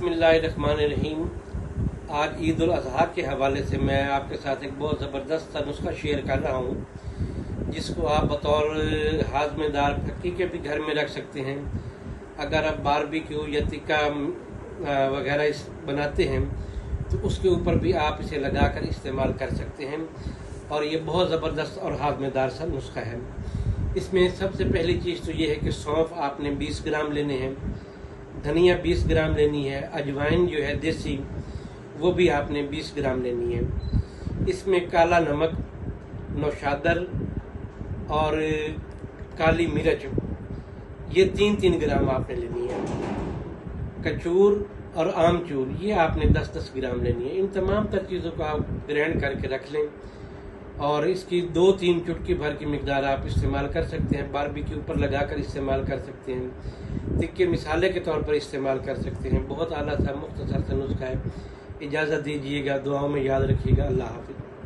बिस्मिल्लाहिर्रहमानिर्रहीम। आज ईद उल अज़हा के हवाले से मैं आपके साथ एक बहुत ज़बरदस्त सा नुस्खा शेयर कर रहा हूँ, जिसको आप बतौर हाज़मेदार फक्की के भी घर में रख सकते हैं। अगर आप बारबेक्यू या टिक्का वगैरह बनाते हैं तो उसके ऊपर भी आप इसे लगाकर इस्तेमाल कर सकते हैं, और ये बहुत ज़बरदस्त और हाज़मेदार सा नुस्खा है। इसमें सबसे पहली चीज़ तो ये है कि सौंफ आपने 20 ग्राम लेने हैं, धनिया 20 ग्राम लेनी है, अजवाइन जो है देसी वो भी आपने 20 ग्राम लेनी है। इसमें काला नमक, नौशादर और काली मिर्च ये 3-3 ग्राम आपने लेनी है। कचूर और आमचूर ये आपने 10-10 ग्राम लेनी है। इन तमाम तर चीज़ों को आप ग्राइंड करके रख लें, और इसकी 2-3 चुटकी भर की मिकदार आप इस्तेमाल कर सकते हैं। बारबेक्यू पर लगाकर इस्तेमाल कर सकते हैं, टिक्के मिसाले के तौर पर इस्तेमाल कर सकते हैं। बहुत आला सा मुख्तसर सा नुस्खा है। इजाज़त दीजिएगा, दुआओं में याद रखिएगा। अल्लाह हाफ़िज़।